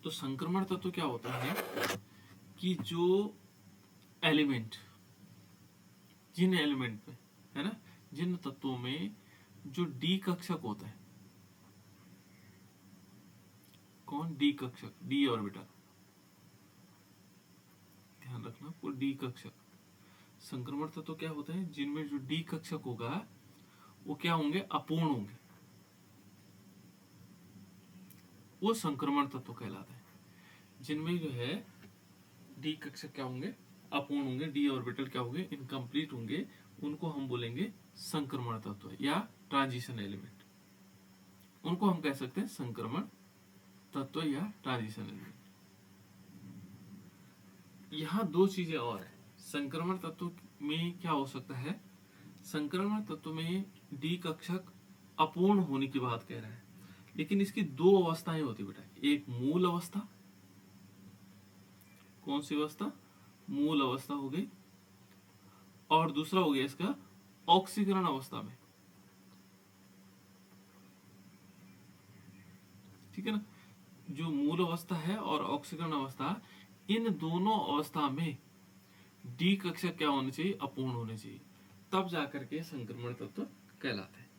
तो संक्रमण तत्व क्या होता है कि जो एलिमेंट, जिन एलिमेंट में, है ना, जिन तत्वों में जो डी कक्षक होता है, कौन, डी कक्षक, डी ऑर्बिटल, ध्यान रखना, वो डी कक्षक। संक्रमण तत्व क्या होता है जिनमें जो डी कक्षक होगा वो क्या होंगे, अपूर्ण होंगे, वो संक्रमण तत्व कहलाता है। जिनमें जो है डी कक्षक क्या होंगे, अपूर्ण होंगे, डी ऑर्बिटल क्या होंगे, इनकम्प्लीट होंगे, उनको हम बोलेंगे संक्रमण तत्व या ट्रांजिशन एलिमेंट। उनको हम कह सकते हैं संक्रमण तत्व या ट्रांजिशन एलिमेंट। यहाँ दो चीजें और है। संक्रमण तत्व में क्या हो सकता है, संक्रमण तत्व में डी कक्षक अपूर्ण होने की बात कह रहा है, लेकिन इसकी दो अवस्थाएं होती बेटा। एक मूल अवस्था, कौन सी अवस्था, मूल अवस्था हो गई, और दूसरा हो गया इसका ऑक्सीकरण अवस्था में, ठीक है ना। जो मूल अवस्था है और ऑक्सीकरण अवस्था, इन दोनों अवस्था में डी कक्षक क्या होने चाहिए, अपूर्ण होने चाहिए, तब जाकर के संक्रमण तत्व कहलाते हैं।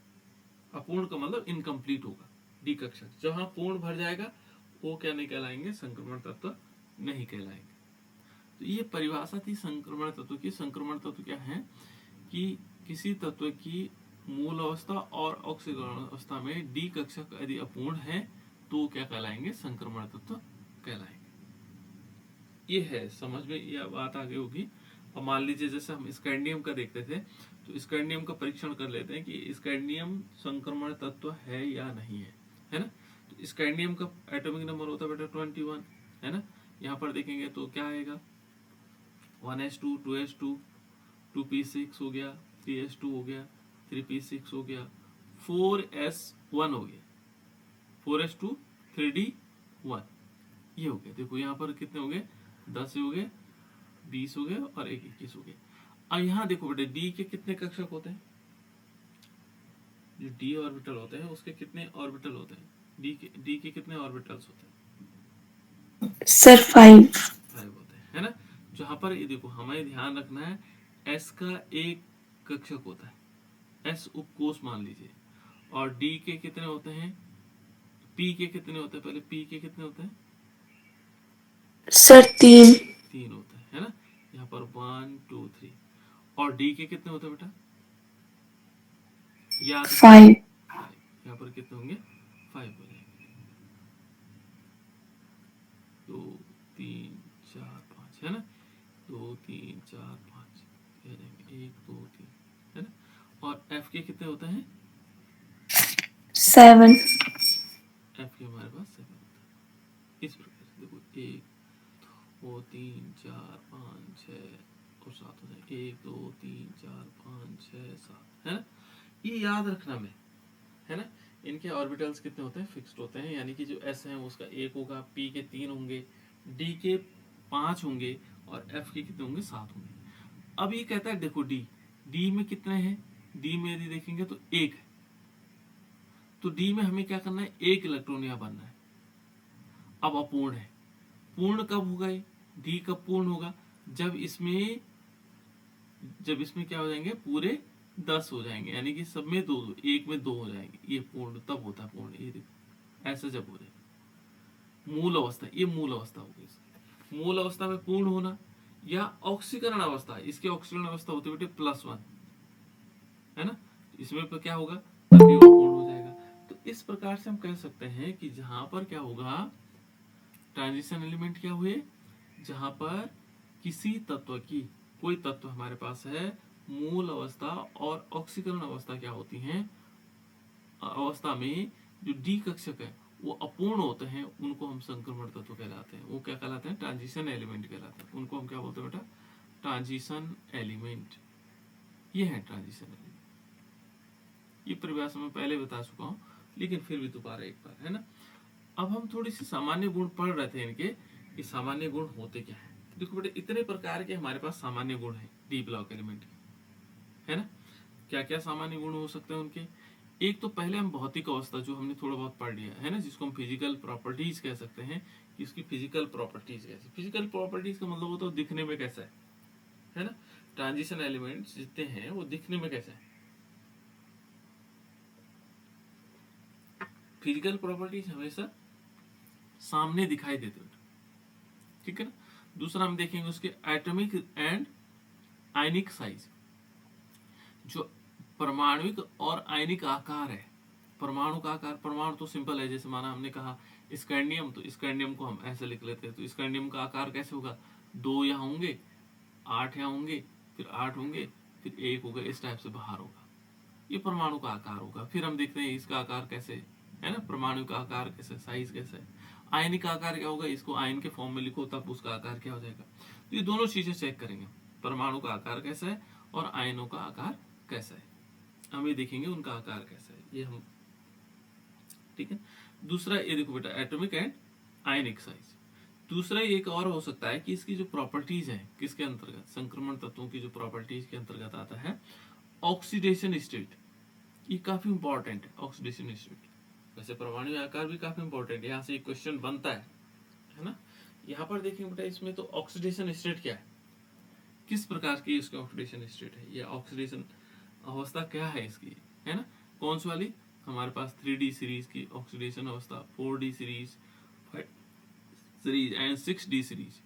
अपूर्ण का मतलब इनकम्प्लीट होगा डी कक्षक, जहां पूर्ण भर जाएगा वो क्या नहीं कहलाएंगे, संक्रमण तत्व नहीं कहलाएंगे। तो ये परिभाषा थी संक्रमण तत्व की। संक्रमण तत्व क्या है कि किसी तत्व की मूल अवस्था और ऑक्सीकरण अवस्था में डी कक्षक यदि अपूर्ण है तो क्या कहलाएंगे, संक्रमण तत्व कहलाएंगे। ये है, समझ में यह बात आगे होगी। और मान लीजिए जैसे हम स्कैंडियम का देखते थे, तो स्कैंडियम का परीक्षण कर लेते हैं कि स्कैंडियम संक्रमण तत्व है या नहीं है ना। तो स्कैंडियम का एटॉमिक नंबर होता है बेटा 21, है ना। यहाँ पर देखेंगे तो क्या आएगा, 1s2, 2s2, 2p6 हो गया, 3s2 हो गया, 3p6 हो गया, 4s1 हो गया, 4s2, 3d1, ये हो गया। देखो यहाँ पर कितने हो गए, 10 हो गए, 20 हो गए और 21 हो गए। अब यहाँ देखो बेटे डी के कितने कक्षक होते हैं, जो डी ऑर्बिटल होते हैं उसके कितने ऑर्बिटल होते हैं, डी के कितने ऑर्बिटल्स होते हैं सर 5 होते हैं, है ना। जहां पर ये देखो हमें ध्यान रखना है, एस का एक कक्षक होता है, एस उपकोष मान लीजिए, और डी के कितने होते हैं, पी के कितने होते हैं, पहले पी के कितने होते हैं सर 3 3 होते हैं, है ना। यहाँ पर 1 2 3, और डी के कितने होते हैं बेटा, याद 5 यहाँ पर कितने होंगे, 5 हो जाएंगे, 2 3 4 5, है ना, 2 3 4 5 1 2 3, है ना। और एफ के कितने होते हैं, 7 एफ के हमारे पास 7 होता है। इस प्रकार से देखो 1 2 3 4 5 6 और 7 हो जाए, 1 2 3 4 5 6 7, है ना। ये याद रखना में, है ना। इनके ऑर्बिटल्स कितने होते हैं, फिक्स्ड होते हैं, यानी कि जो एस है उसका 1 होगा, पी के 3 होंगे, डी के 5 होंगे, और एफ के कितने होंगे, 7 होंगे। अब ये कहता है देखो डी में कितने हैं, डी में यदि देखेंगे तो 1 है, तो डी में हमें क्या करना है, 1 इलेक्ट्रॉन यहाँ बनना है। अब अपूर्ण है, पूर्ण कब होगा, डी कब पूर्ण होगा, जब इसमें क्या हो जाएंगे, पूरे 10 हो जाएंगे, यानी कि सब में 2 1 में 2 हो जाएंगे, ये पूर्ण तब होता है पूर्ण। ये देखो ऐसा जब हो जाए मूल अवस्था, ये मूल अवस्था हो गई। मूल अवस्था में पूर्ण होना या ऑक्सीकरण अवस्था, इसकी ऑक्सीकरण अवस्था होती है बेटे +1, है ना। इसमें पर क्या होगा, तभी वो पूर्ण हो जाएगा। तो इस प्रकार से हम कह सकते हैं कि जहां पर क्या होगा, ट्रांजिशन एलिमेंट क्या हुए, जहां पर किसी तत्व की, कोई तत्व हमारे पास है, मूल अवस्था और ऑक्सीकरण अवस्था क्या होती हैं, अवस्था में जो डी कक्षक है वो अपूर्ण होते हैं, उनको हम संक्रमण तत्व कहलाते हैं। वो क्या कहलाते हैं, ट्रांजिशन एलिमेंट कहलाते हैं। उनको हम क्या बोलते हैं बेटा, ट्रांजिशन एलिमेंट। ये है ट्रांजिशन एलिमेंट। ये परिभाषा मैं पहले बता चुका हूँ, लेकिन फिर भी दोबारा एक बार, है ना। अब हम थोड़ी सी सामान्य गुण पढ़ रहे थे इनके, कि सामान्य गुण होते क्या है। देखो बेटे इतने प्रकार के हमारे पास सामान्य गुण है डी ब्लॉक एलिमेंट के, है ना। क्या क्या सामान्य गुण हो सकते हैं उनके, एक तो पहले हम भौतिक अवस्था जो हमने थोड़ा बहुत पढ़ लिया है ना, जिसको हम फिजिकल प्रॉपर्टीज कह सकते हैं कि उसकी फिजिकल प्रॉपर्टीज कैसी। फिजिकल प्रॉपर्टीज का मतलब होता है दिखने में कैसा है ना। ट्रांजिशन एलिमेंट्स जितने हैं वो दिखने में कैसे है। फिजिकल प्रॉपर्टीज हमेशा सामने दिखाई देते हैं, ठीक है ना। दूसरा हम देखेंगे उसके एटॉमिक एंड आयनिक साइज, जो परमाणुक और आयनिक आकार है। परमाणु का आकार, परमाणु तो सिंपल है, जैसे माना हमने कहा स्कैंडियम, तो स्कैंडियम को हम ऐसे लिख लेते हैं, तो स्कैंडियम का आकार कैसे होगा, 2 यहाँ होंगे, 8 यहाँ होंगे, फिर 8 होंगे, फिर 1 होगा, इस टाइप से बाहर होगा। ये परमाणु का आकार होगा। फिर हम देखते हैं इसका आकार कैसे है ना, परमाणु का आकार कैसे, साइज कैसे है। आयनिक आकार क्या होगा, इसको आयन के फॉर्म में लिखो तब उसका आकार क्या हो जाएगा। तो ये दोनों चीजें चेक करेंगे, परमाणु का आकार कैसा है और आयनों का आकार कैसा है, हम ये देखेंगे उनका आकार कैसा है, ये हम, ठीक है। दूसरा ये देखो बेटा, एटॉमिक एंड आयनिक साइज। दूसरा एक और हो सकता है कि इसकी जो प्रॉपर्टीज है, किसके अंतर्गत, संक्रमण तत्वों की जो प्रॉपर्टीज के अंतर्गत आता है ऑक्सीडेशन स्टेट। ये काफी इंपॉर्टेंट है ऑक्सीडेशन स्टेट। वैसे परमाणु आकार भी काफी इंपॉर्टेंट है, यहाँ से एक क्वेश्चन बनता है ना। यहाँ पर देखेंगे बेटा, इसमें तो ऑक्सीडेशन स्टेट क्या है, किस प्रकार की इसकी ऑक्सीडेशन स्टेट है, या ऑक्सीडेशन अवस्था क्या है इसकी, है ना। कौन सी वाली, हमारे पास 3D सीरीज की ऑक्सीडेशन अवस्था, 4D series, 5 series and 6D series.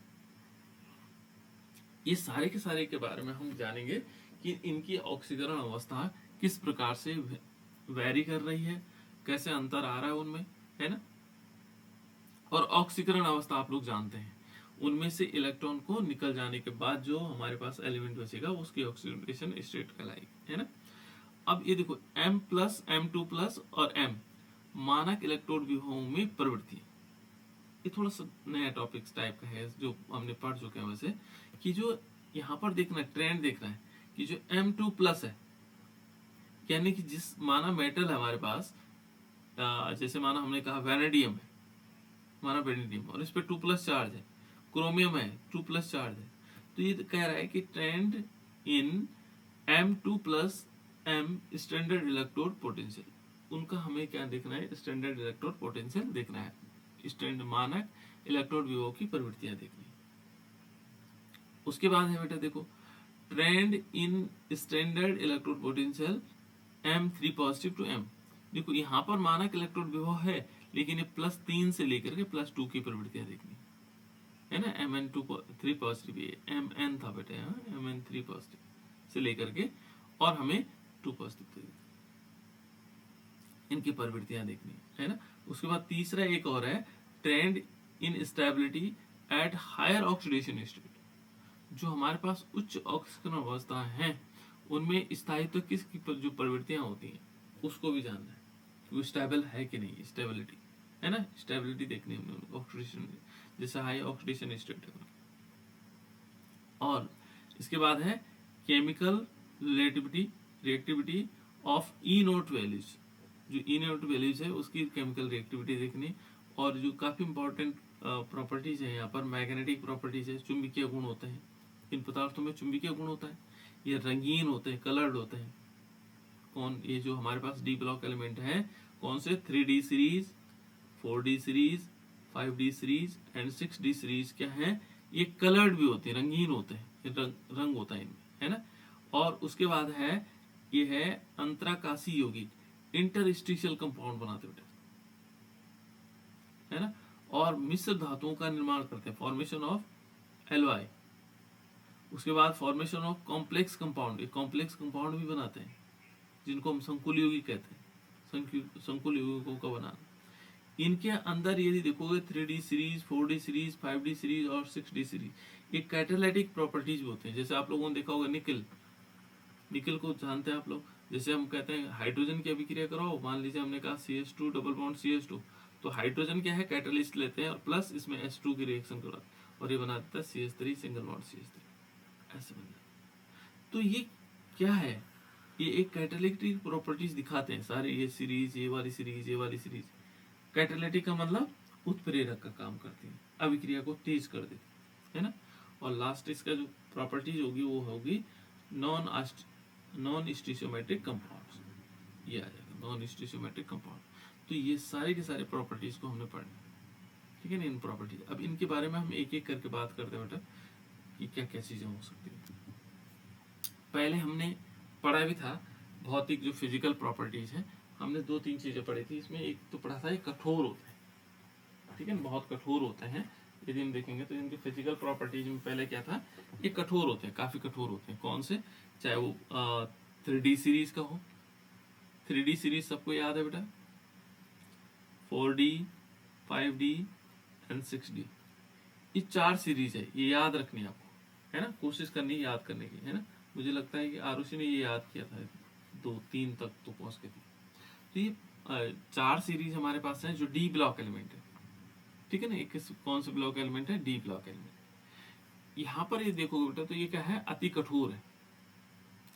ये सारे के सारे के बारे में हम जानेंगे कि इनकी ऑक्सीकरण अवस्था किस प्रकार से वैरी कर रही है, कैसे अंतर आ रहा है उनमें, है ना। और ऑक्सीकरण अवस्था आप लोग जानते हैं, उनमें से इलेक्ट्रॉन को निकल जाने के बाद जो हमारे पास एलिमेंट बचेगा उसकी ऑक्सीडेशन स्टेट कहलाएगी, है ना। अब ये देखो M प्लस M2 प्लस और M मानक इलेक्ट्रोड विभवों में प्रवृत्ति। ये थोड़ा सा नया टॉपिक्स टाइप का है जो हमने पढ़ चुके हैं वैसे, कि जो यहाँ पर देखना ट्रेंड देखना है कि जो M2 प्लस है, यानी कि जिस माना मेटल है हमारे पास, जैसे माना हमने कहा वैनेडियम है, माना वैनेडियम, और इस पे 2 प्लस चार्ज है, क्रोमियम है 2 प्लस चार्ज है, तो ये कह रहा है कि ट्रेंड इन M2 plus M standard electrode potential, उनका हमें क्या देखना है, स्टैंडर्ड इलेक्ट्रोड पोटेंशियल देखना है, स्टैंड मानक इलेक्ट्रोड विभव की प्रवृत्तियां देखनी है। उसके बाद है बेटा देखो, trend in standard electrode potential M3 positive to M। देखो यहाँ पर मानक इलेक्ट्रोड विभव है, लेकिन ये +3 से लेकर के +2 की प्रवृत्तियां देखनी है ना। Mn3 पॉजिटिव, ये Mn था बेटा, यहाँ Mn3 पॉजिटिव से लेकर के और हमें 2 पॉजिटिव इनकी प्रवृत्तियां देखनी है ना। उसके बाद तीसरा एक और है, trend in stability at higher oxidation state. जो हमारे पास उच्च ऑक्सीकरण अवस्था है उनमें स्थायित्व किसकी जो प्रवृत्तियां होती हैं उसको भी जानना है कि वो स्टेबल है कि नहीं, स्टेबिलिटी है ना, स्टेबिलिटी देखनी है ऑक्सीडेशन, जैसे हाई ऑक्सीडेशन स्टेट है। और इसके बाद है chemical reactivity of E note values. जो ई नोट वैल्यूज है उसकी केमिकल रिएक्टिविटी देखनी, और जो काफी इंपॉर्टेंट प्रॉपर्टीज है यहाँ पर मैग्नेटिक प्रॉपर्टीज है, चुंबकीय गुण होते हैं इन पदार्थों में, चुंबकीय गुण होता है, ये रंगीन होते हैं, कलर्ड होते हैं। कौन, ये जो हमारे पास डी ब्लॉक एलिमेंट है, कौन से, 3D series, 4D series, 5D series and 6D series क्या है, ये कलर्ड भी होते हैं, रंगीन होते हैं, रंग होता है इनमें, है ना। और उसके बाद है, ये है अंतराकाशी यौगिक, इंटरस्टिशियल कंपाउंड बनाते बेटा, है ना। और मिश्र धातुओं का निर्माण करते हैं, फॉर्मेशन ऑफ एलॉय। उसके बाद फॉर्मेशन ऑफ कॉम्प्लेक्स कंपाउंड, ये कॉम्प्लेक्स कंपाउंड भी बनाते हैं जिनको हम संकुल यौगिक कहते हैं, संकुल यौगिकों का बनाना। इनके अंदर यदि देखोगे 3D series, 4D series, 5D series और 6D सीरीज, ये कैटालिटिक प्रॉपर्टीज होते हैं। जैसे आप लोगों ने देखा होगा निकल, निकल को जानते हैं आप लोग, जैसे हम कहते हैं हाइड्रोजन की अभिक्रिया कराओ, मान लीजिए हमने कहा CH2 डबल बॉन्ड CH2, तो हाइड्रोजन क्या है, कैटलिस्ट लेते हैं और प्लस इसमें H2 की रिएक्शन करा और ये बना देता है CH3 सिंगल बॉन्ड CH3, ऐसे बन जाता। तो ये क्या है, ये एक कैटालिटिक प्रॉपर्टीज दिखाते हैं सारे, ये सीरीज, ये वाली सीरीज, ये वाली सीरीज। कैटालिटिक का मतलब उत्प्रेरक का काम करती है, अभिक्रिया को तेज कर देती है ना। और लास्ट इसका जो प्रॉपर्टीज होगी वो होगी नॉन स्टिशियोमेट्रिक कंपाउंड्स, ये आ जाएगा। Non stoichiometric compound. तो ये सारे के सारे प्रॉपर्टीज को हमने पढ़ना, ठीक है ना, इन प्रॉपर्टीज। अब इनके बारे में हम एक एक करके बात करते हैं बेटा कि क्या क्या चीजें हो सकती है। पहले हमने पढ़ा भी था भौतिक जो फिजिकल प्रॉपर्टीज है, हमने 2-3 चीजें पढ़ी थी इसमें। एक तो पढ़ा था ये कठोर होते हैं, ठीक है ना, बहुत कठोर होते हैं। यदि हम देखेंगे तो इनके फिजिकल प्रॉपर्टीज में पहले क्या था, ये कठोर होते हैं, काफी कठोर होते हैं। कौन से, चाहे वो 3D सीरीज का हो, 3D सीरीज सबको याद है बेटा, 4D, 5D एंड 6D, ये 4 सीरीज है, ये याद रखनी है आपको, है ना, कोशिश करनी है याद करने की, है ना। मुझे लगता है कि आरुषि ने ये याद किया था, 2-3 तक तो पहुंच गई थी। तो ये 4 सीरीज हमारे पास है जो डी ब्लॉक एलिमेंट है, ठीक है ना। एक कौन सा ब्लॉक एलिमेंट है, डी ब्लॉक एलिमेंट। यहाँ पर ये देखोगे बेटा तो ये क्या है, अति कठोर है,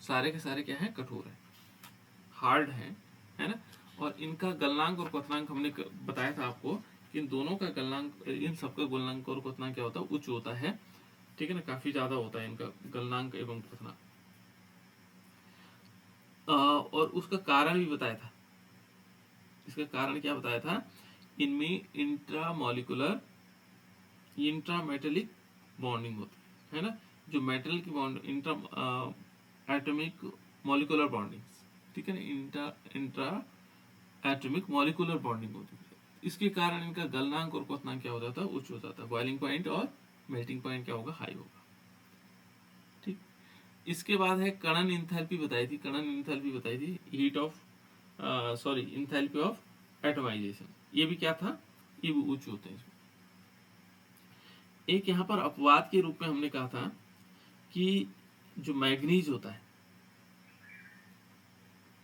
सारे के सारे क्या है, कठोर है, हार्ड है ना। और इनका गलनांक और क्वथनांक हमने बताया था आपको कि इन दोनों का गलनांक, इन सबका गलनांक और क्वथनांक क्या होता है, उच्च होता है, ठीक है ना, काफी ज्यादा होता है इनका गलनांक एवं क्वथनांक। और उसका कारण भी बताया था, इसका कारण क्या बताया था, इनमें इंट्रामोलिकुलर इंट्रामेटेलिक बॉन्डिंग होती है ना, जो मेटल की bond intra atomic molecular bonding, ठीक है ना, इंट्रा एटॉमिक मॉलिकुलर बॉन्डिंग होती है। इसके कारण इनका गलनांक और क्वथनांक क्या हो जाता है, उच्च हो जाता है। बॉइलिंग पॉइंट और मेल्टिंग पॉइंट क्या होगा, हाई होगा, ठीक। इसके बाद है कणन इंथैल्पी बताई थी, कणन इंथैल्पी बताई थी, heat of enthalpy of atomisation, ये भी क्या था, ये भी उच्च होते हैं इसमें। एक यहाँ पर अपवाद के रूप में हमने कहा था कि जो मैग्नीज होता है,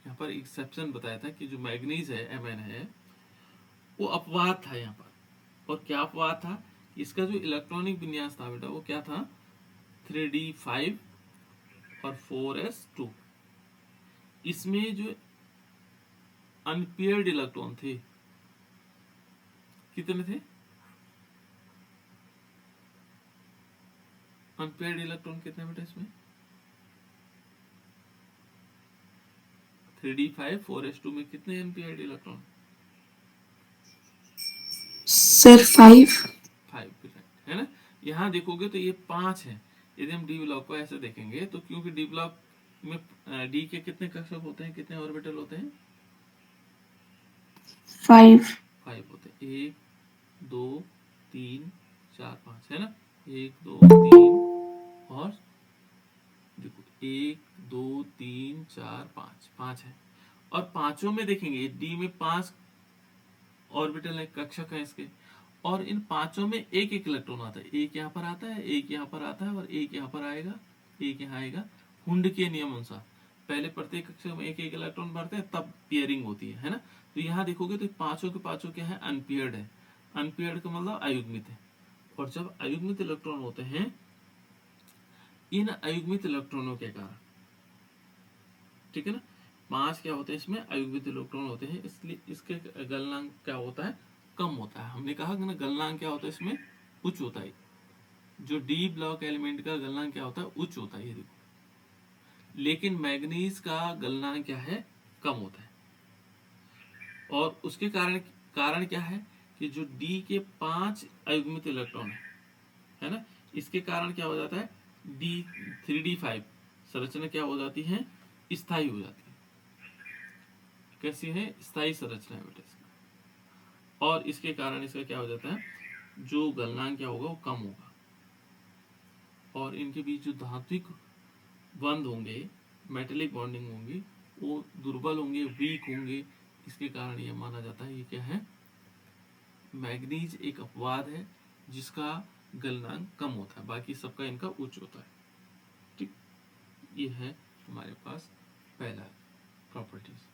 यहाँ पर एक्सेप्शन बताया था कि जो मैग्नीज है, Mn है, वो अपवाद था यहाँ पर। और क्या अपवाद था, इसका जो इलेक्ट्रॉनिक विन्यास था बेटा वो क्या था, 3D5 और 4s2। इसमें जो अनपेयर्ड इलेक्ट्रॉन थे, कितने थे, अनपेयर्ड इलेक्ट्रॉन कितने बेटा इसमें, 3D5 4s2 में कितने अनपेयर्ड इलेक्ट्रॉन, सर 5। 5, है ना। यहाँ देखोगे तो ये 5 है। यदि हम डी ब्लॉक को ऐसे देखेंगे तो क्योंकि डी ब्लॉक में डी के कितने कक्षक होते हैं, कितने ऑर्बिटल होते हैं, 5। 5 होते हैं, 1 2 3 4 5, है ना, 1 2 3 और देखो 1 2 3 4 5, 5 है। और पांचों में देखेंगे डी में 5 ऑर्बिटल है, कक्षक है इसके, और इन पांचों में एक एक इलेक्ट्रॉन आता है, एक यहाँ पर आता है, एक यहाँ पर आता है और एक यहाँ पर आएगा, एक यहाँ आएगा। हुंड के नियम अनुसार पहले प्रत्येक कक्षक में एक एक इलेक्ट्रॉन बढ़ते हैं, तब पेयरिंग होती है ना। तो यहाँ देखोगे तो पांचों के पांचों क्या है, अनपेयर्ड है। अनपेयर्ड का मतलब अयुग्मित है। और जब अयुग्मित इलेक्ट्रॉन होते हैं, इन अयुग्मित इलेक्ट्रॉनों के कारण, ठीक है ना, 5 क्या होते हैं इसमें, अयुग्मित इलेक्ट्रॉन होते हैं, इसलिए इसके गलनांक क्या होता है, कम होता है। हमने कहा कि ना गलनांक क्या होता है इसमें, उच्च होता है। जो डी ब्लॉक एलिमेंट का गलनांक क्या होता है, उच्च होता है, ये देखो। लेकिन मैग्नीज का गलनांक क्या है, कम होता है। और उसके कारण क्या है कि जो डी के 5 अयुग्मित इलेक्ट्रॉन है ना, इसके कारण क्या हो जाता है, डी 3D5 संरचना क्या हो जाती है, स्थायी हो जाती है। कैसी है, स्थायी संरचना है बेटा इसकी। और इसके कारण इसका क्या हो जाता है, जो गलनांक क्या होगा वो कम होगा। और इनके बीच जो धात्विक बंध होंगे, मेटेलिक बॉन्डिंग होंगी, वो दुर्बल होंगे, वीक होंगे। इसके कारण ये माना जाता है ये क्या है, मैग्नीज एक अपवाद है जिसका गलनांक कम होता है, बाकी सबका इनका उच्च होता है, ठीक। ये है हमारे पास पहला प्रॉपर्टीज।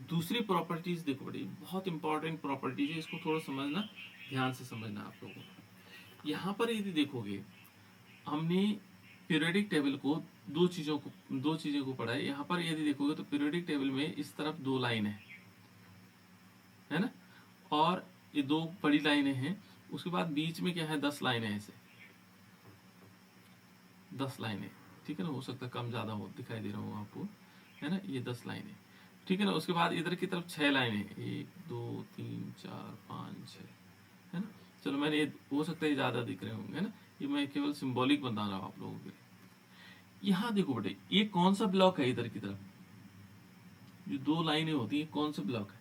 दूसरी प्रॉपर्टीज देखो बड़ी बहुत इंपॉर्टेंट प्रॉपर्टीज है, इसको थोड़ा समझना, ध्यान से समझना आप लोगों को। यहाँ पर यदि देखोगे, हमने पीरियोडिक टेबल को दो चीजों को पढ़ा है। यहाँ पर यदि देखोगे तो पीरियोडिक टेबल में इस तरफ 2 लाइन है ना, और ये 2 बड़ी लाइनें हैं, उसके बाद बीच में क्या है, 10 लाइनें, ऐसे 10 लाइनें, ठीक है ना। हो सकता है कम ज्यादा हो, दिखाई दे रहा हो आपको, है ना, ये 10 लाइनें। ठीक है ना। उसके बाद इधर की तरफ 6 लाइनें, 1 2 3 4 5 6, है ना। चलो मैंने ये, हो सकता है ज्यादा दिख रहे होंगे, है ना, ये मैं केवल सिंबॉलिक बता रहा हूँ आप लोगों के लिए। यहाँ देखो बेटे, ये कौन सा ब्लॉक है इधर की तरफ, जो 2 लाइनें होती है, कौन सा ब्लॉक है?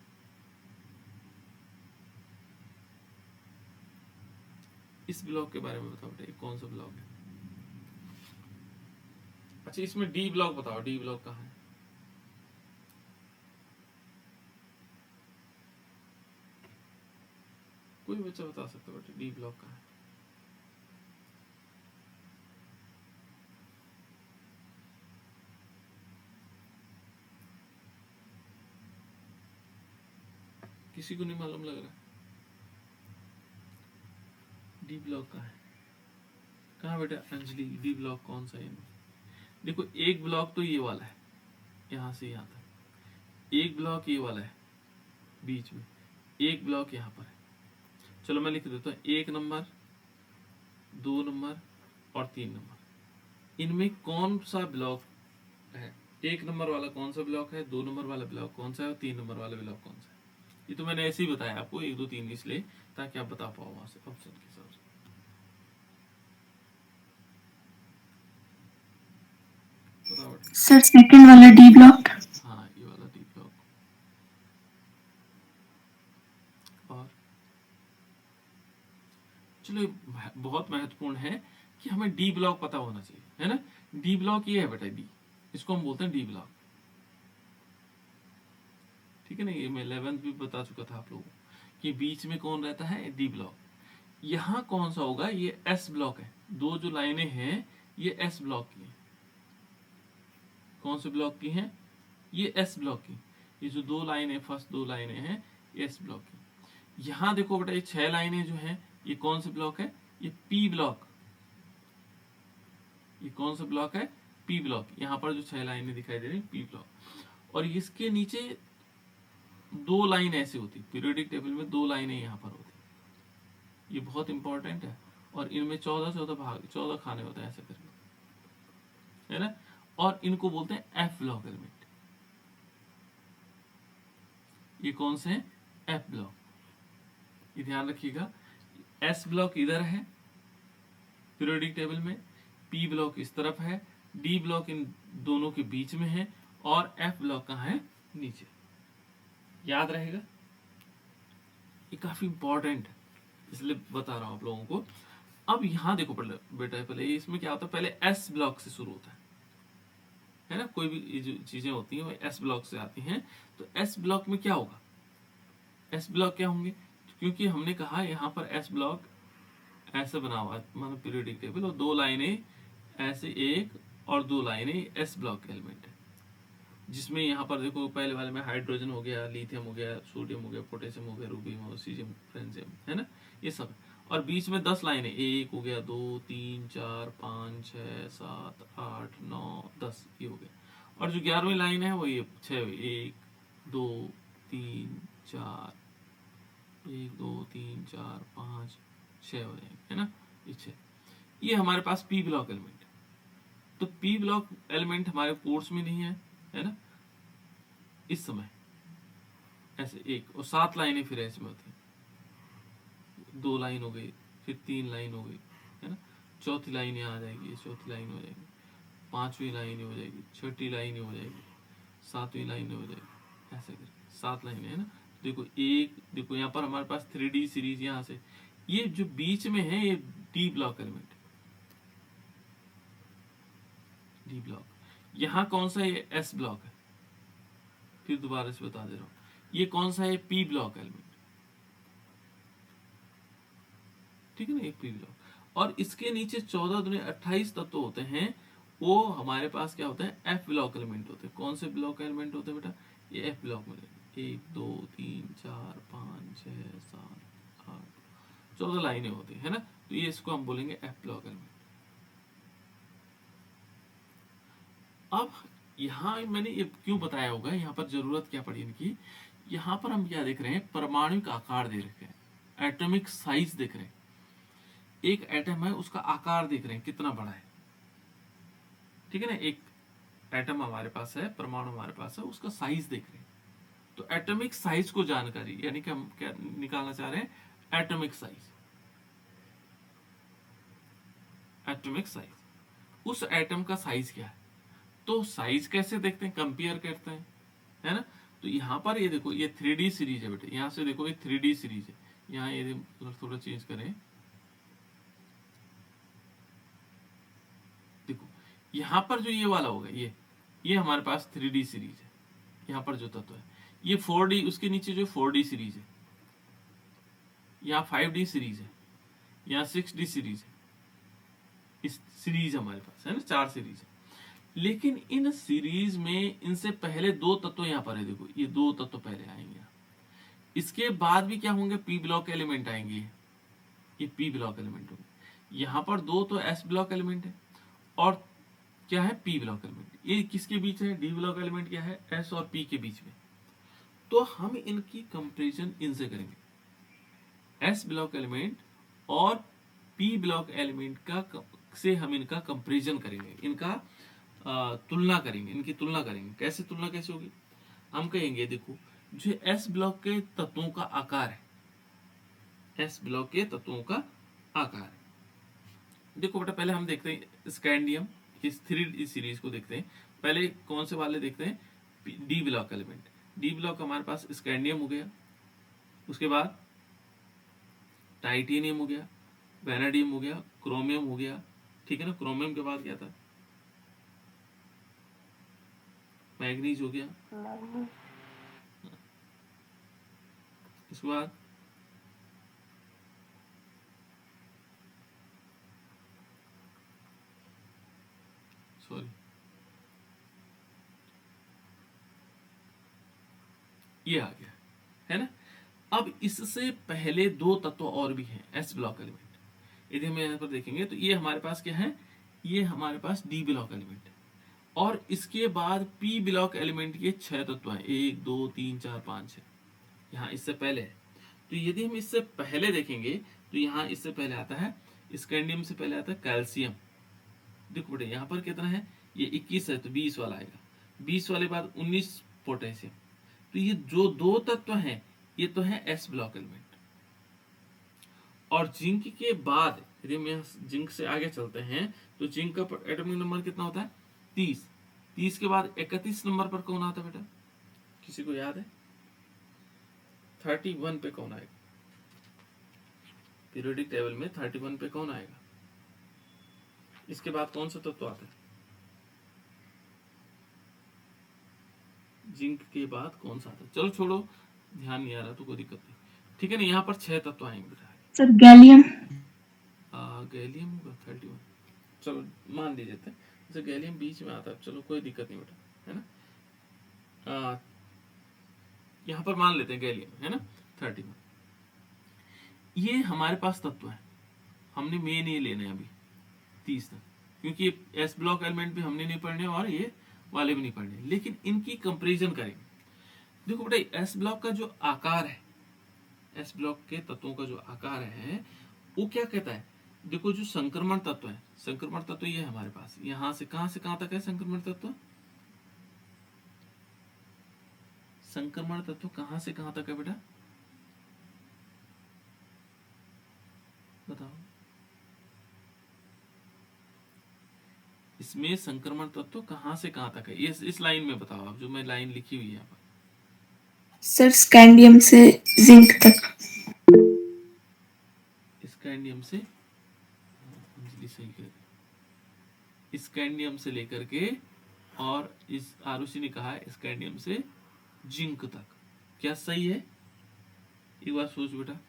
इस ब्लॉक के बारे में बताओ बेटे, कौन सा ब्लॉक है? अच्छा, इसमें डी ब्लॉक बताओ, डी ब्लॉक कहाँ है? कोई बच्चा बता सकता है बेटे, डी ब्लॉक कहाँ है? किसी को नहीं मालूम लग रहा? डी ब्लॉक कहाँ है? कहाँ बेटा अंजलि, डी ब्लॉक कौन सा है? देखो, एक ब्लॉक तो ये वाला है, यहाँ से यहाँ तक। एक ब्लॉक ये वाला है बीच में, एक ब्लॉक यहाँ पर है। चलो मैं लिख देता हूँ, 1 नंबर, 2 नंबर और 3 नंबर। इनमें कौन सा ब्लॉक है? 1 नंबर वाला कौन सा ब्लॉक है, 2 नंबर वाला ब्लॉक कौन सा है, और 3 नंबर वाला ब्लॉक कौन सा है? ये तो मैंने ऐसे ही बताया आपको, 1 2 3 इसलिए, ताकि आप बता पाओ वहां से ऑप्शन के हिसाब से। बताओ बेटा। सर सेकंड वाला डी ब्लॉक। हाँ, ये वाला डी ब्लॉक। और चलो, ये बहुत महत्वपूर्ण है कि हमें डी ब्लॉक पता होना चाहिए, है ना। डी ब्लॉक ये है बेटा, डी, इसको हम बोलते हैं डी ब्लॉक। ठीक है ना, ये मैं 11th भी बता चुका था आप लोगों को कि बीच में कौन रहता है, डी ब्लॉक। यहाँ कौन सा होगा, ये एस ब्लॉक है। 2 जो लाइनें हैं ये एस ब्लॉक की हैं। कौन से ब्लॉक की हैं? ये एस ब्लॉक की। ये जो 2 लाइनें, फर्स्ट 2 लाइनें हैं, ये एस ब्लॉक की। यहाँ देखो बेटा, ये 6 लाइनें जो हैं, ये कौन से ब्लॉक है? ये पी ब्लॉक। ये कौन सा ब्लॉक है? P block. यहाँ पर जो 6 लाइनें दिखाई दे रही है, पी ब्लॉक। और इसके नीचे 2 लाइन ऐसे होती, पीरियोडिक टेबल में 2 लाइनें यहाँ पर होती। ये बहुत इंपॉर्टेंट है। और इनमें 14 भाग, 14 खाने होते हैं ऐसे करके, है ना। और इनको बोलते हैं एफ ब्लॉक एलिमेंट। ये कौन से हैं? F block. ये ध्यान रखिएगा, एस ब्लॉक इधर है पीरियोडिक टेबल में, पी ब्लॉक इस तरफ है, डी ब्लॉक इन दोनों के बीच में है, और एफ ब्लॉक कहाँ है? नीचे। याद रहेगा, ये काफी इंपॉर्टेंट है, इसलिए बता रहा हूं आप लोगों को। अब यहां देखो बेटा, पहले इसमें क्या होता है, पहले एस ब्लॉक से शुरू होता है ना। कोई भी जो चीजें होती हैं वो एस ब्लॉक से आती हैं। तो एस ब्लॉक में क्या होगा? एस ब्लॉक क्या होंगे? क्योंकि हमने कहा यहाँ पर एस ब्लॉक ऐसे बना हुआ है, मतलब पीरियोडिक टेबल, और 2 लाइनें ऐसे, 1 और 2 लाइनें एस ब्लॉक एलिमेंट है। जिसमें यहाँ पर देखो, पहले वाले में हाइड्रोजन हो गया, लिथियम हो गया, सोडियम हो गया, पोटेशियम हो गया, रूबियम हो, सीजियम, फ्रेंजियम, है ना, ये सब। और बीच में 10 लाइनें, 1 हो गया, 2 3 4 5 6 7 8 9 10, ये हो गया। और जो 11वीं लाइन है वो ये 6, 1 2 3 4, 1 2 3 4 5 6 हो जाएंगे, है ना, ये 6। ये हमारे पास पी ब्लॉक एलिमेंट है। तो पी ब्लॉक एलिमेंट हमारे कोर्स में नहीं है ना, इस समय ऐसे 1 और 7 लाइनें फिर ऐसे में होती हैं। 2 लाइन हो गई, फिर 3 लाइन हो गई, है ना, चौथी लाइन यहाँ आ जाएगी, चौथी लाइन हो जाएगी, 5वीं लाइन हो जाएगी, 6ठी लाइन हो जाएगी, 7वीं लाइन हो जाएगी, ऐसे करके 7 लाइनें, है ना। देखो, देखो यहाँ पर हमारे पास 3D सीरीज, यहाँ से ये जो बीच में है ये D block element, D block. यहाँ कौन सा है? एस ब्लॉक है। फिर दोबारा से बता दे रहा हूं, ये कौन सा है? P block element. ठीक है ना, एक पी ब्लॉक। और इसके नीचे 14 दुनी 28 तत्व होते हैं, वो हमारे पास क्या होते हैं? एफ ब्लॉक एलिमेंट होते हैं। कौन से ब्लॉक एलिमेंट होते हैं बेटा? ये एफ ब्लॉक में 1 2 3 4 5 6 7 8 14 लाइनें होती है ना। तो ये इसको हम बोलेंगे एफ ब्लॉक एलिमेंट। अब यहाँ मैंने ये क्यों बताया होगा, यहाँ पर जरूरत क्या पड़ी इनकी? यहाँ पर हम क्या देख रहे हैं? परमाणु का आकार दे रखे हैं, एटॉमिक साइज देख रहे हैं। एक एटम है, उसका आकार देख रहे हैं कितना बड़ा है। ठीक है ना, एक एटम हमारे पास है, परमाणु हमारे पास है, उसका साइज देख रहे हैं। तो एटॉमिक साइज को जानकारी, यानी कि हम क्या निकालना चाह रहे हैं, एटॉमिक साइज। एटॉमिक साइज, उस एटम का साइज क्या है। तो साइज कैसे देखते हैं, कंपेयर करते हैं, है ना। तो यहाँ पर ये देखो, ये 3D सीरीज है बेटे, यहाँ से देखो ये 3D सीरीज है। यहाँ ये थोड़ा चेंज करें, देखो यहाँ पर जो ये वाला होगा, ये हमारे पास 3D सीरीज है। यहाँ पर जो तत्व है ये 4D, उसके नीचे जो 4D सीरीज है, यहाँ 5D सीरीज है, यहाँ 6D सीरीज है। इस सीरीज हमारे पास है ना, 4 सीरीज है। लेकिन इन सीरीज में इनसे पहले 2 तत्व यहाँ पर है, देखो ये 2 तत्व पहले आएंगे। इसके बाद भी क्या होंगे, पी ब्लॉक एलिमेंट आएंगे, ये पी ब्लॉक एलिमेंट होंगे। यहाँ पर 2 तो एस ब्लॉक एलिमेंट है, और क्या है, पी ब्लॉक एलिमेंट। ये किसके बीच है, डी ब्लॉक एलिमेंट क्या है, एस और पी के बीच में। तो हम इनकी कंपेरिजन इनसे करेंगे, एस ब्लॉक एलिमेंट और पी ब्लॉक एलिमेंट का से हम इनका कंपेरिजन करेंगे, इनका तुलना करेंगे, इनकी तुलना करेंगे। कैसे तुलना कैसे होगी, हम कहेंगे देखो जो एस ब्लॉक के तत्वों का आकार है, एस ब्लॉक के तत्वों का आकार है। देखो बेटा पहले हम देखते हैं स्कैंडियम, इस 3D सीरीज को देखते हैं। पहले कौन से वाले देखते हैं, D block element. D block हमारे पास स्कैंडियम हो गया, उसके बाद टाइटेनियम हो गया, वैनेडियम हो गया, क्रोमियम हो गया, ठीक है ना। क्रोमियम के बाद क्या था, मैग्नीज हो गया, इसके बाद सॉरी ये आ गया, है ना। अब इससे पहले 2 तत्व और भी हैं एस ब्लॉक एलिमेंट। यदि हम यहाँ पर देखेंगे तो ये हमारे पास क्या है, ये हमारे पास डी ब्लॉक एलिमेंट है। और इसके बाद पी ब्लॉक एलिमेंट के 6 तत्व हैं, 1 2 3 4 5 6। यहाँ इससे पहले है। तो यदि हम इससे पहले देखेंगे तो यहाँ इससे पहले आता है स्कैंडियम, से पहले आता है कैल्शियम। देखो बेटे यहाँ पर कितना है, ये 21 है तो 20 वाला आएगा, 20 वाले बाद 19 पोटेशियम। तो ये जो 2 तत्व हैं ये तो है एस ब्लॉक एलिमेंट। और जिंक के बाद यदि हम जिंक से आगे चलते हैं तो जिंक का एटॉमिक नंबर कितना होता है, 30। 30 के बाद 31 नंबर पर कौन आता है बेटा, किसी को याद है, 31 पे कौन आएगा, पीरियोडिक टेबल में 31 पे कौन आएगा। इसके बाद कौन सा तत्व आता है, जिंक के बाद कौन सा आता है, चलो छोड़ो, ध्यान नहीं आ रहा तो कोई दिक्कत नहीं, ठीक है ना। यहाँ पर 6 तत्व आएंगे बेटा। Sir gallium. गैलियम होगा 31, चलो मान लीजिए थे, जैसे गैलियम बीच में आता है, चलो कोई दिक्कत नहीं बेटा, है ना। यहाँ पर मान लेते हैं गैलियम, है ना, 31। ये हमारे पास तत्व है, हमने मेन ये लेने हैं अभी 30 तक, क्योंकि एस ब्लॉक एलिमेंट भी हमने नहीं पढ़ने और ये वाले भी नहीं पढ़ने, लेकिन इनकी कंपैरिजन करेंगे। देखो बेटा एस ब्लॉक का जो आकार है, एस ब्लॉक के तत्वों का जो आकार है वो क्या कहता है, देखो जो संक्रमण तत्व है, संक्रमण तत्व ये है हमारे पास, यहां से कहां तक है संक्रमण तत्व, संक्रमण तत्व कहां से कहां तक है बेटा, बताओ। इसमें संक्रमण तत्व कहां से कहां तक है, इस लाइन में बताओ आप, जो मैं लाइन लिखी हुई है यहाँ पर। सर स्कैंडियम से जिंक तक। स्कैंडियम से, अंजलि सही कर, स्कैंडियम से लेकर के, और इस आरुषि ने कहा है स्कैंडियम से जिंक तक, क्या सही है, एक बार सोच बेटा।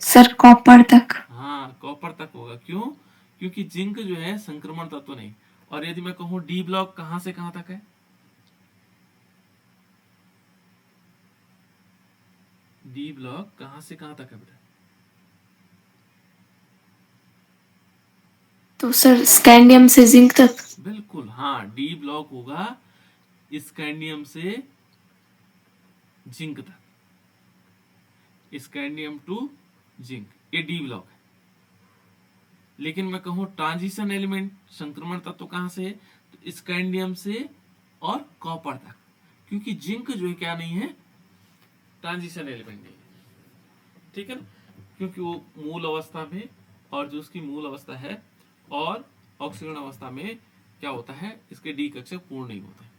सर कॉपर तक। हाँ कॉपर तक होगा, क्यों, क्योंकि जिंक जो है संक्रमण तत्व नहीं। और यदि मैं कहूं डी ब्लॉक कहां से कहां तक है, डी ब्लॉक कहां से कहां तक है बेटा, तो सर स्कैंडियम से जिंक तक। बिल्कुल हाँ, डी ब्लॉक होगा स्कैंडियम से जिंक तक, स्कैंडियम टू जिंक, ये डी ब्लॉक है। लेकिन मैं कहूं ट्रांजिशन एलिमेंट संक्रमण तत्व कहां से है, तो स्कैंडियम से और कॉपर तक, क्योंकि जिंक जो है क्या नहीं है, ट्रांजिशन एलिमेंट नहीं है, ठीक है ना, क्योंकि वो मूल अवस्था में, और जो उसकी मूल अवस्था है और ऑक्सीकरण अवस्था में क्या होता है, इसके डी कक्षक पूर्ण नहीं होता है,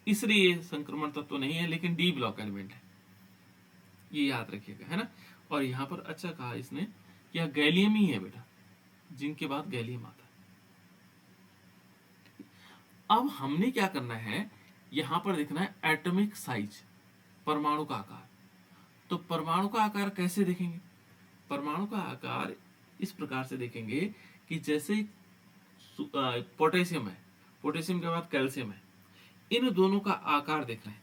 इसलिए ये संक्रमण तत्व नहीं है, लेकिन डी ब्लॉक एलिमेंट है, ये याद रखिएगा, है ना। और यहाँ पर अच्छा कहा इसने कि यह गैलियम ही है बेटा, जिंक के बाद गैलियम आता है। अब हमने क्या करना है, यहां पर देखना है एटॉमिक साइज, परमाणु का आकार। तो परमाणु का आकार कैसे देखेंगे, परमाणु का आकार इस प्रकार से देखेंगे कि जैसे पोटेशियम है, पोटेशियम के बाद कैल्शियम है, इन दोनों का आकार देखना है,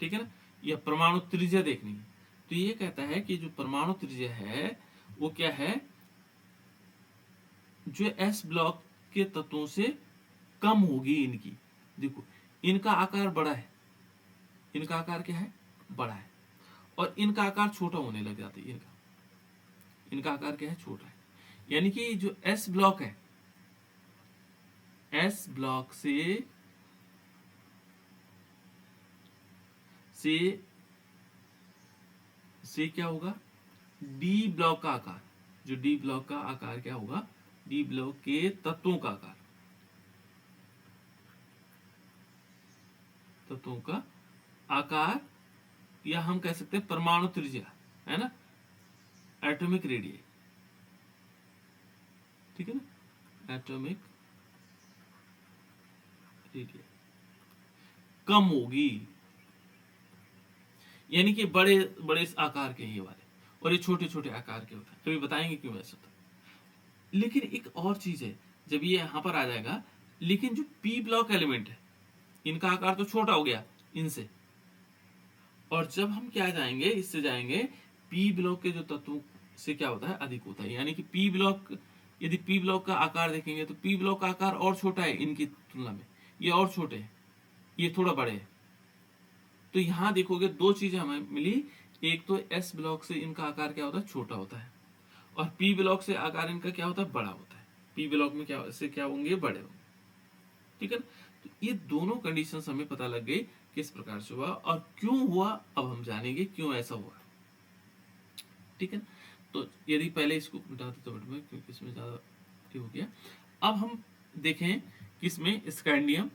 ठीक है ना, यह परमाणु त्रिज्या देखनी है। तो ये कहता है कि जो परमाणु त्रिज्या है वो क्या है, जो एस ब्लॉक के तत्वों से कम होगी इनकी। देखो इनका आकार बड़ा है, इनका आकार क्या है, बड़ा है, और इनका आकार छोटा होने लग जाता है, इनका आकार क्या है, छोटा है। यानी कि जो एस ब्लॉक है, एस ब्लॉक से क्या होगा, डी ब्लॉक का आकार, जो डी ब्लॉक का आकार क्या होगा, डी ब्लॉक के तत्वों का आकार, तत्वों का आकार, या हम कह सकते हैं परमाणु त्रिज्या, है ना, एटॉमिक रेडियस, ठीक है ना, एटॉमिक रेडियस कम होगी, यानी कि बड़े बड़े आकार के ये वाले, और ये छोटे छोटे आकार के होते हैं, कभी बताएंगे क्यों ऐसा होता है। लेकिन एक और चीज है, जब ये यहां पर आ जाएगा, लेकिन जो पी ब्लॉक एलिमेंट है, इनका आकार तो छोटा हो गया इनसे, और जब हम क्या जाएंगे, इससे जाएंगे पी ब्लॉक के जो तत्वों से क्या होता है, अधिक होता है। यानी कि पी ब्लॉक, यदि पी ब्लॉक का आकार देखेंगे तो पी ब्लॉक का आकार और छोटा है इनकी तुलना में, ये और छोटे हैं, ये थोड़ा बड़े हैं। तो यहां देखोगे दो चीजें हमें मिली, एक तो एस ब्लॉक से इनका आकार क्या होता है, छोटा होता है, और पी ब्लॉक से आकार इनका क्या होता है, बड़ा होता है। पी ब्लॉक में क्या होंगे, बड़े होंगे, ठीक है ना। तो ये दोनों कंडीशंस हमें पता लग गई किस प्रकार से हुआ और क्यों हुआ, अब हम जानेंगे क्यों ऐसा हुआ, ठीक है। तो यदि पहले इसको मिटा दे तो बेटर, क्योंकि इसमें ज्यादा हो गया। अब हम देखें किसमें, स्कैंडियम,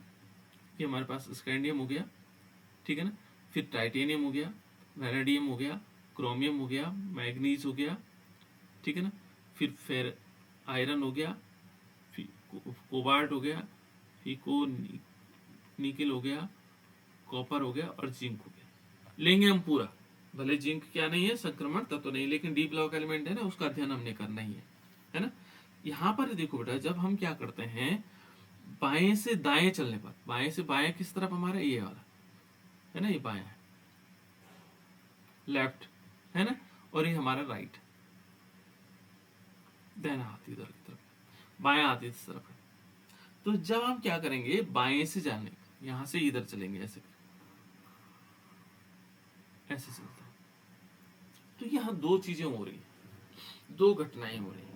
ये हमारे पास स्कैंडियम हो गया, ठीक है ना, फिर टाइटेनियम हो गया, वैनेडियम हो गया, क्रोमियम हो गया, मैग्नीज हो गया, ठीक है ना, फिर आयरन हो गया, फिर कोबाल्ट हो गया, फिर निकल हो गया, कॉपर हो गया, और जिंक हो गया। लेंगे हम पूरा, भले जिंक क्या नहीं है, संक्रमण तत्व तो नहीं, लेकिन डी ब्लॉक एलिमेंट है ना, उसका अध्ययन हमने करना ही है ना। यहाँ पर देखो बेटा, जब हम क्या करते हैं, बाएं से दाएं चलने पर, बाएं से बाएं किस तरफ हमारा, ये वाला है ना, ये बायां है, लेफ्ट है ना, और ये हमारा राइट, दाहिना हाथ इधर की तरफ, बायां हाथ इस तरफ है। तो जब हम क्या करेंगे, बाएं से जाने, यहां से इधर चलेंगे, ऐसे ऐसे चलता है। तो यहाँ दो चीजें हो रही है, दो घटनाएं हो रही है।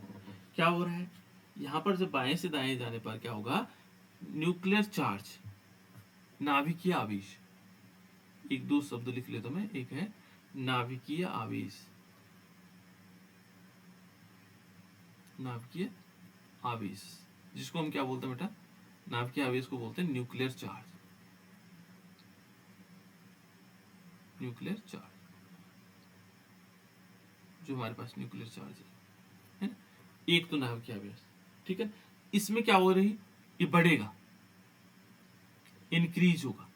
क्या हो रहा है, यहां पर जब बाएं से दाएं जाने पर क्या होगा, न्यूक्लियर चार्ज, नाभिकीय आवेश, एक दो शब्द लिख लेता मैं, एक है नाभिकीय आवेश, नाभिकीय आवेश, जिसको हम क्या बोलते हैं बेटा, नाभिकीय आवेश को बोलते हैं न्यूक्लियर चार्ज, न्यूक्लियर चार्ज, जो हमारे पास न्यूक्लियर चार्ज है ना, एक तो नाभिकीय आवेश, ठीक है। इसमें क्या हो रही, ये बढ़ेगा, इंक्रीज होगा,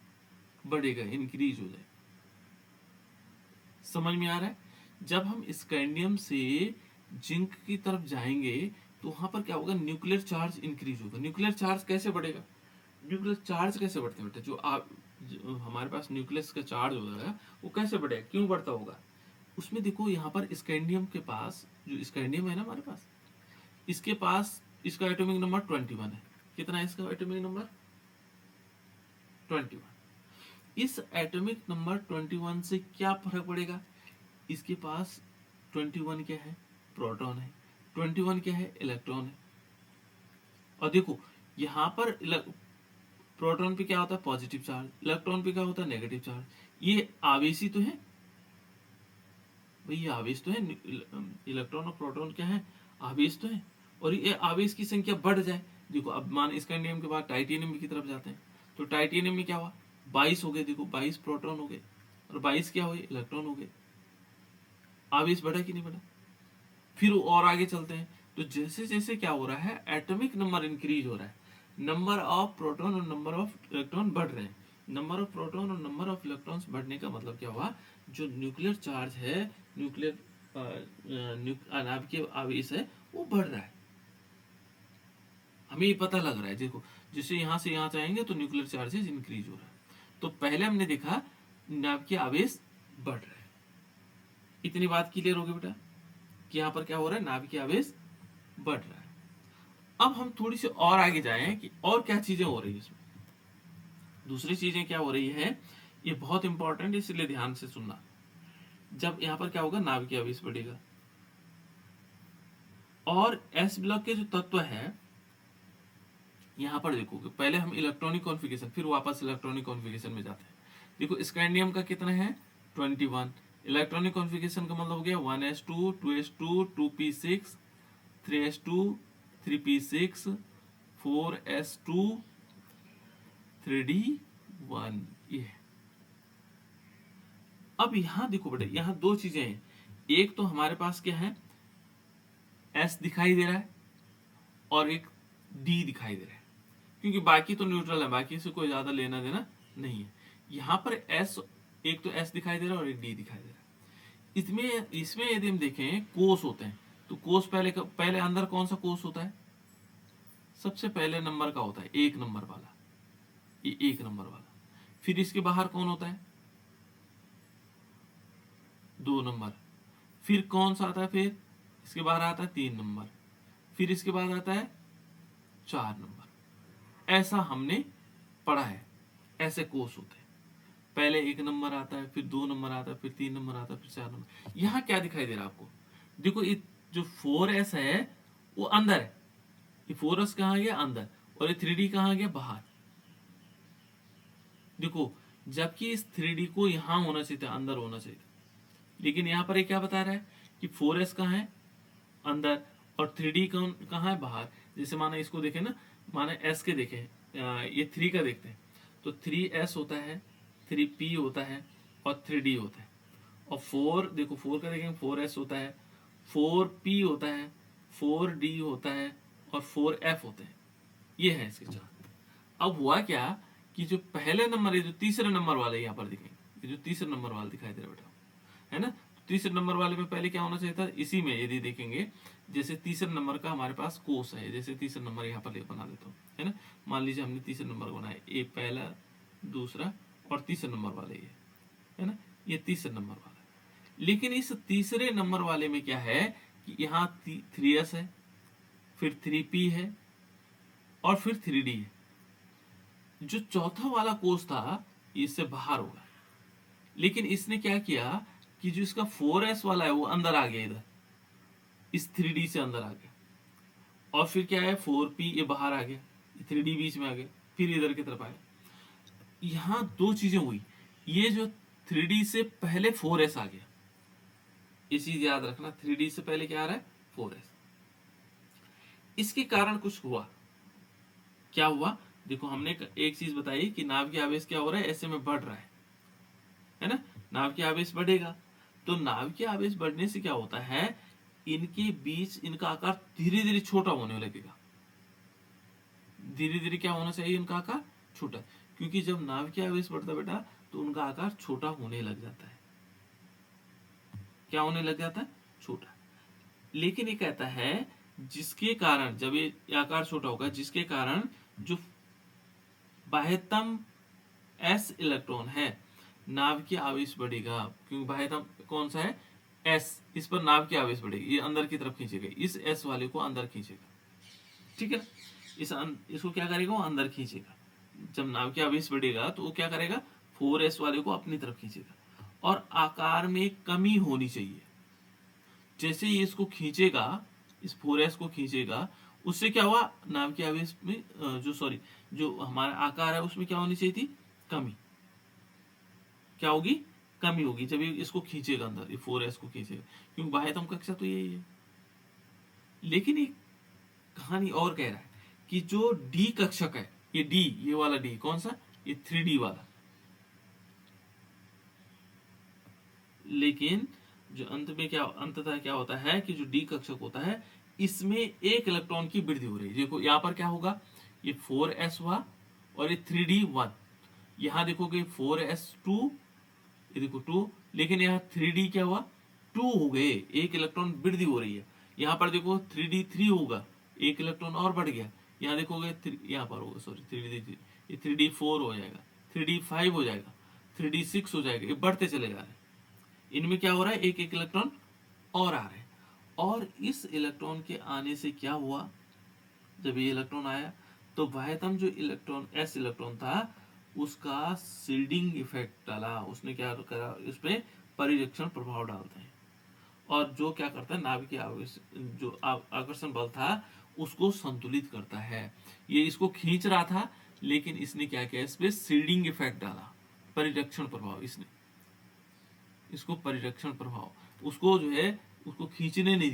बढ़ेगा, इंक्रीज हो जाएगा, समझ में आ रहा है। जब हम स्कैंडियम से जिंक की तरफ जाएंगे तो वहां पर क्या होगा, न्यूक्लियर चार्ज इंक्रीज होगा। न्यूक्लियर चार्ज कैसे बढ़ेगा, न्यूक्लियर चार्ज कैसे बढ़ते हैं बेटा, जो हमारे पास न्यूक्लियस का चार्ज होगा वो कैसे बढ़ेगा, क्यों बढ़ता होगा, उसमें देखो यहाँ पर स्कैंडियम के पास, जो स्कैंडियम है ना हमारे पास, इसके पास इसका एटॉमिक नंबर 21 है। कितना है इसका एटॉमिक नंबर, 21। इस एटॉमिक नंबर 21 से क्या फर्क पड़ेगा, इसके पास 21 क्या है, प्रोटॉन है, 21 क्या है, इलेक्ट्रॉन है, और देखो यहाँ पर प्रोटॉन पे क्या होता है पॉजिटिव चार्ज, इलेक्ट्रॉन पे क्या होता है नेगेटिव चार्ज। ये आवेश ही तो है भाई, ये आवेश तो है। इलेक्ट्रॉन और प्रोटॉन क्या है, आवेश तो है। और ये आवेश की संख्या बढ़ जाए, देखो अब मान स्कैंडियम के बाद टाइटेनियम की तरफ जाते हैं, तो टाइटेनियम में क्या हुआ 22 हो गए, देखो 22 प्रोटॉन हो गए और 22 क्या हुए इलेक्ट्रॉन हो गए। आवेश बढ़ा कि नहीं बढ़ा। फिर और आगे चलते हैं, तो जैसे जैसे क्या हो रहा है एटॉमिक नंबर इंक्रीज हो रहा है, नंबर ऑफ प्रोटॉन और नंबर ऑफ इलेक्ट्रॉन बढ़ रहे हैं। नंबर ऑफ प्रोटॉन और नंबर ऑफ इलेक्ट्रॉन्स बढ़ने का मतलब क्या हुआ, जो न्यूक्लियर चार्ज है, न्यूक्लियर नाभिकीय आवेश है वो बढ़ रहा है। हमें ये पता लग रहा है, देखो जैसे यहां से यहां जाएंगे तो न्यूक्लियर चार्जेस इंक्रीज हो रहा है। तो पहले हमने देखा नाभिकीय आवेश बढ़ रहा है। इतनी बात क्लियर होगी बेटा कि यहाँ पर क्या हो रहा है नाभिकीय आवेश बढ़ रहा है। अब हम थोड़ी सी और आगे जाएं कि और क्या चीजें हो रही है इसमें। दूसरी चीजें क्या हो रही है, ये बहुत इंपॉर्टेंट है इसलिए ध्यान से सुनना। जब यहाँ पर क्या होगा नाभिकीय आवेश बढ़ेगा और एस ब्लॉक के जो तत्व है यहाँ पर देखोगे, पहले हम इलेक्ट्रॉनिक कॉन्फ़िगरेशन फिर वापस इलेक्ट्रॉनिक कॉन्फ़िगरेशन में जाते हैं। देखो स्कैंडियम का कितना है 21, इलेक्ट्रॉनिक कॉन्फ़िगरेशन का मतलब हो गया 1s2 2s2 2p6 3s2 3p6 4s2 3d1 ये। अब यहां देखो बेटे यहां दो चीजें हैं, एक तो हमारे पास क्या है s दिखाई दे रहा है और एक d दिखाई दे रहा है, क्योंकि बाकी तो न्यूट्रल है, बाकी से कोई ज्यादा लेना देना नहीं है। यहां पर s, एक तो s दिखाई दे रहा है और एक d दिखाई दे रहा है। इसमें यदि हम देखें कोष होते हैं, तो कोष पहले अंदर कौन सा कोष होता है, सबसे पहले नंबर का होता है 1 नंबर वाला, ये 1 नंबर वाला। फिर इसके बाहर कौन होता है 2 नंबर। फिर कौन सा आता है, फिर इसके बाहर आता है 3 नंबर। फिर इसके बाद आता है 4 नंबर। ऐसा हमने पढ़ा है, ऐसे कोष होते हैं। पहले 1 नंबर आता है, फिर 2 नंबर आता है, फिर 3 नंबर आता है, फिर 4 नंबर। यहाँ क्या दिखाई दे रहा है आपको, देखो ये जो 4s है वो अंदर है, ये 4s कहाँ गया अंदर, और ये 3d कहाँ गया बाहर। देखो जबकि इस 3d को यहाँ होना चाहिए था, अंदर होना चाहिए था, लेकिन यहाँ पर ये क्या बता रहा है कि 4s कहाँ है अंदर और 3d कहाँ है बाहर। जैसे माना इसको देखें ना, माना s के देखें, ये 3 का देखते हैं, तो 3s होता है, 3p होता है और 3d होता है। और 4 देखो 4 का देखेंगे 4s होता है, 4p होता है, 4d होता है और 4f होते हैं। ये है इसके चार्ट। अब हुआ क्या कि जो पहले नंबर, ये जो तीसरे नंबर वाले यहाँ पर दिखेंगे, ये जो तीसरे नंबर वाले दिखाई दे रहा बेटा है ना, तीसरे नंबर वाले में पहले क्या होना चाहिए था, इसी में यदि देखेंगे जैसे तीसरे नंबर का हमारे पास कोष है, जैसे तीसरा नंबर यहाँ पर बना देता हूँ है ना। मान लीजिए हमने तीसरे नंबर बनाया, ए पहला दूसरा और तीसरे नंबर वाले ये है ना, ये तीसरे नंबर वाला। लेकिन इस तीसरे नंबर वाले में क्या है कि यहाँ 3s है, फिर 3p है और फिर 3d है। जो चौथा वाला कोष था इससे बाहर होगा, लेकिन इसने क्या किया कि जो इसका 4s वाला है वो अंदर आ गया, इधर इस 3d से अंदर आ गया। और फिर क्या है 4p ये बाहर आ गया, 3d बीच में आ गया, फिर इधर की तरफ आया। यहां दो चीजें हुई, ये जो 3d से पहले 4s आ गया, ये चीज याद रखना, 3d से पहले क्या आ रहा है 4s। इसके कारण कुछ हुआ, क्या हुआ देखो, हमने एक चीज बताई कि नाभिकीय आवेश क्या हो रहा है, ऐसे में बढ़ रहा है ना। नाभिकीय आवेश बढ़ेगा, तो नाभिकीय आवेश बढ़ने से क्या होता है, इनके बीच इनका आकार धीरे धीरे छोटा होने लगेगा। धीरे धीरे क्या होना चाहिए, इनका आकार छोटा, क्योंकि जब नाभिकीय आवेश बढ़ता है बेटा तो उनका आकार छोटा होने लग जाता है। क्या होने लग जाता है, छोटा। लेकिन ये कहता है जिसके कारण, जब ये आकार छोटा होगा, जिसके कारण जो बाह्यतम s इलेक्ट्रॉन है नाभिकीय आवेश बढ़ेगा, क्योंकि बाह्यतम कौन सा है s, इस पर नाभिकीय आवेश बढ़ेगी, ये अंदर की तरफ खींचेगा, इस s वाले को अंदर खींचेगा, ठीक है ना। इसको क्या करेगा, वो अंदर खींचेगा। जब नाभिकीय आवेश बढ़ेगा तो वो क्या करेगा 4s वाले को अपनी तरफ खींचेगा, और आकार में कमी होनी चाहिए। जैसे ही इसको खींचेगा, इस 4s को खींचेगा, उससे क्या हुआ, नाम के आवेश में जो हमारा आकार है उसमें क्या होनी चाहिए थी, कमी। क्या होगी, कमी होगी जब ये इसको खींचेगा अंदर, ये 4s को खींचेगा, क्योंकि बाह्यतम कक्षा तो यही है। लेकिन एक कहानी और कह रहा है कि जो डी कक्षक है, ये डी, ये वाला डी कौन सा, ये 3D वाला, लेकिन जो अंततः क्या होता है कि जो डी कक्षक होता है इसमें एक इलेक्ट्रॉन की वृद्धि हो रही है। देखो यहाँ पर क्या होगा, ये 4s हुआ और ये 3D 1, यहाँ देखोगे 4s2, ये देखो 2, लेकिन यहाँ 3D क्या हुआ, 2 हो गए, एक इलेक्ट्रॉन वृद्धि हो रही है। यहाँ पर देखो 3D 3 होगा, एक इलेक्ट्रॉन और बढ़ गया। यहाँ देखोगे यहाँ पर होगा, सॉरी 3D 3, ये 3D 4 हो जाएगा, 3D 5 हो जाएगा, 3D 6 हो जाएगा, ये बढ़ते चले जा रहे हैं। इनमें क्या हो रहा है, एक एक इलेक्ट्रॉन और आ रहे हैं। और इस इलेक्ट्रॉन के आने से क्या हुआ, जब ये इलेक्ट्रॉन आया तो बाह्यतम जो इलेक्ट्रॉन एस इलेक्ट्रॉन था उसका सील्डिंग इफेक्ट डाला, उसने क्या करा, इसमें परिरक्षण प्रभाव डालते हैं। और जो क्या करता है, नाभिकीय आवेश जो आकर्षण बल था उसको संतुलित करता है। ये इसको खींच रहा था, लेकिन इसने क्या किया, इस पे सील्डिंग इफेक्ट डाला, परिरक्षण प्रभाव। इसको परिरक्षण प्रभाव, उसको जो है उसको खींचने नहीं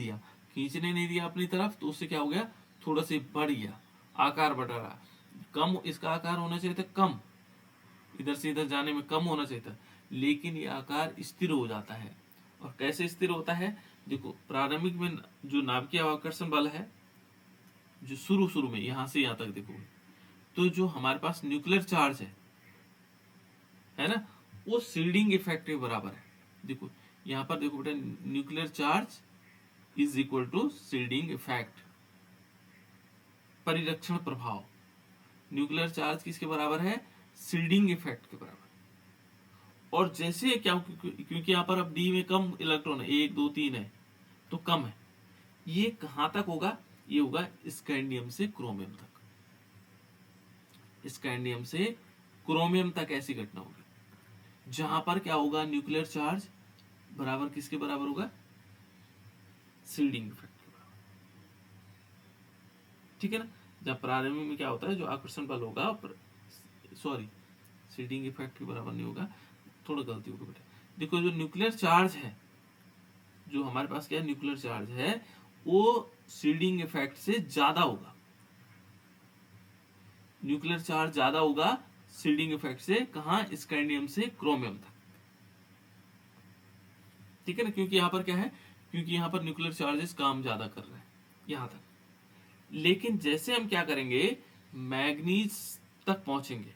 दिया अपनी तरफ, तो उससे क्या हो गया, थोड़ा सा बढ़ गया, आकार बढ़ रहा, कम इसका आकार होना चाहिए था, कम इधर से इधर जाने में कम होना चाहिए था, लेकिन ये आकार स्थिर हो जाता है। और कैसे स्थिर होता है, देखो प्रारंभिक में जो नाभिकीय आकर्षण बल है, जो शुरू में यहां से यहां तक देखो, तो जो हमारे पास न्यूक्लियर चार्ज है ना, वो सील्डिंग इफेक्ट के बराबर है। देखो यहां पर देखो बेटा, nuclear charge is equal to shielding effect, परिरक्षण प्रभाव। न्यूक्लियर चार्ज किसके बराबर है, सील्डिंग इफेक्ट के बराबर। और जैसे क्या, क्योंकि यहाँ पर अब डी में कम इलेक्ट्रॉन है, 1 2 3 है, तो कम है, ये कहां तक होगा, ये होगा स्कैंडियम से क्रोमियम तक। स्कैंडियम से क्रोमियम तक ऐसी घटना होगी, जहां पर क्या होगा, न्यूक्लियर चार्ज बराबर किसके बराबर होगा, सील्डिंग इफेक्ट के बराबर। ठीक है ना। जब प्रारंभिक में क्या होता है, जो आकर्षण बल होगा, सॉरी सील्डिंग इफेक्ट के बराबर नहीं होगा, थोड़ा गलती होगी बेटा। देखो जो न्यूक्लियर चार्ज है, जो हमारे पास क्या न्यूक्लियर चार्ज है, वो सील्डिंग इफेक्ट से ज्यादा होगा। न्यूक्लियर चार्ज ज्यादा होगा सील्डिंग इफेक्ट से, कहां, स्कैंडियम से क्रोमियम तक। ठीक है ना, क्योंकि यहां पर क्या है, क्योंकि यहां पर न्यूक्लियर चार्जेस काम ज्यादा कर रहे हैं यहां तक। लेकिन जैसे हम क्या करेंगे, मैग्नीज तक पहुंचेंगे,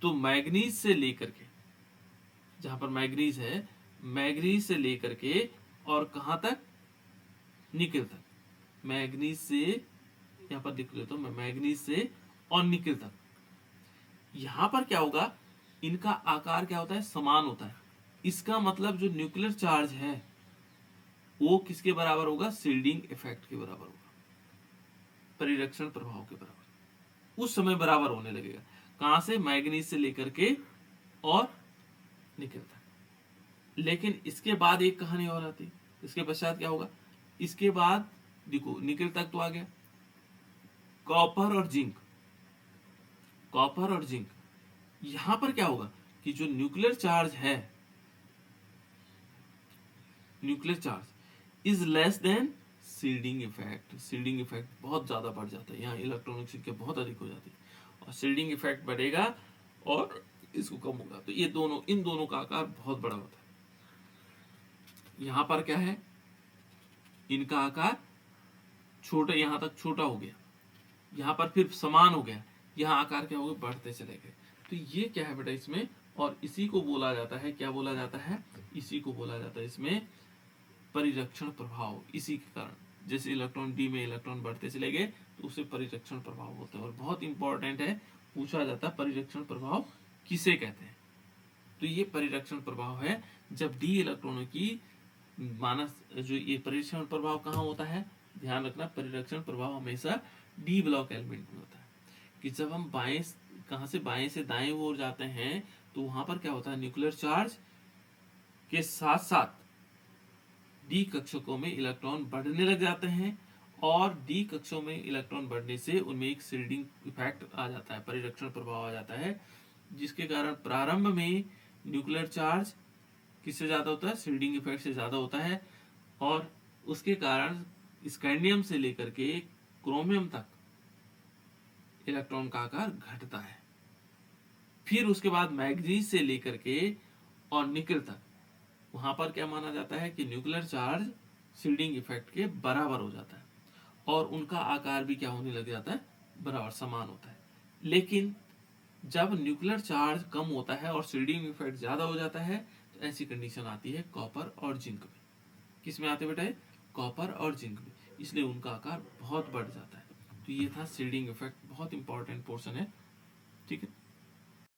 तो मैग्नीज से लेकर के, जहां पर मैग्नीज है, मैग्नीज से लेकर के और कहां तक, निकल तक। मैग्नीज से, यहां पर लिख लेता हूं मैं, मैग्नीज से और निकल तक। यहां पर क्या होगा, इनका आकार क्या होता है, समान होता है। इसका मतलब जो न्यूक्लियर चार्ज है वो किसके बराबर होगा, सील्डिंग इफेक्ट के बराबर होगा, परिरक्षण प्रभाव के बराबर। उस समय बराबर होने लगेगा, कहां से, मैग्नीज से लेकर के और निकल तक। लेकिन इसके बाद एक कहानी और आती, इसके पश्चात क्या होगा, इसके बाद देखो निकल तक तो आ गया, कॉपर और जिंक, कॉपर और जिंक। यहां पर क्या होगा कि जो न्यूक्लियर चार्ज है, nuclear charge is less than shielding effect. Shielding effect बहुत ज्यादा बढ़ जाता है, यहाँ इलेक्ट्रॉनिक संख्या बहुत अधिक हो जाती है, और सील्डिंग इफेक्ट बढ़ेगा और इसको कम होगा, तो ये दोनों, इन दोनों का आकार बहुत बड़ा होता है। यहां पर क्या है, इनका आकार छोटा, यहां तक छोटा हो गया, यहां पर फिर समान हो गया, यहाँ आकार क्या हो गया, बढ़ते चले गए। तो ये क्या है बेटा इसमें, और इसी को बोला जाता है, क्या बोला जाता है, इसी को बोला जाता है इसमें परिरक्षण प्रभाव। इसी के कारण जैसे इलेक्ट्रॉन डी में इलेक्ट्रॉन बढ़ते चले गए, तो उसे परिरक्षण प्रभाव बोलते हैं। और बहुत इंपॉर्टेंट है, पूछा जाता है परिरक्षण प्रभाव किसे कहते हैं। तो ये परिरक्षण प्रभाव है, जब डी इलेक्ट्रॉनों की मानस, जो ये परिरक्षण प्रभाव कहाँ होता है, ध्यान रखना, परिरक्षण प्रभाव हमेशा डी ब्लॉक एलिमेंट में होता है। कि जब हम बाएं, कहां से बाएं से दाएं ओर जाते हैं, तो वहां पर क्या होता है, न्यूक्लियर चार्ज के साथ साथ डी कक्षकों में इलेक्ट्रॉन बढ़ने लग जाते हैं, और डी कक्षों में इलेक्ट्रॉन बढ़ने से उनमें एक शील्डिंग इफेक्ट आ जाता है, परिरक्षण प्रभाव आ जाता है, जिसके कारण प्रारंभ में न्यूक्लियर चार्ज किससे ज़्यादा होता है, शील्डिंग इफेक्ट से ज़्यादा होता है, और उसके कारण स्कैंडियम से लेकर के क्रोमियम तक इलेक्ट्रॉन का आकार घटता है। फिर उसके बाद मैग्नीज से लेकर के और निकल तक वहां पर क्या माना जाता है कि न्यूक्लियर चार्ज शील्डिंग इफेक्ट के बराबर हो जाता है और उनका आकार भी क्या होने लग जाता है, बराबर समान होता है। लेकिन जब न्यूक्लियर चार्ज कम होता है और शील्डिंग इफेक्ट ज्यादा हो जाता है तो ऐसी कंडीशन आती है कॉपर और जिंक में। किस में आते बेटा, कॉपर और जिंक में, इसलिए उनका आकार बहुत बढ़ जाता है। तो ये था शील्डिंग इफेक्ट, बहुत इंपॉर्टेंट पोर्शन है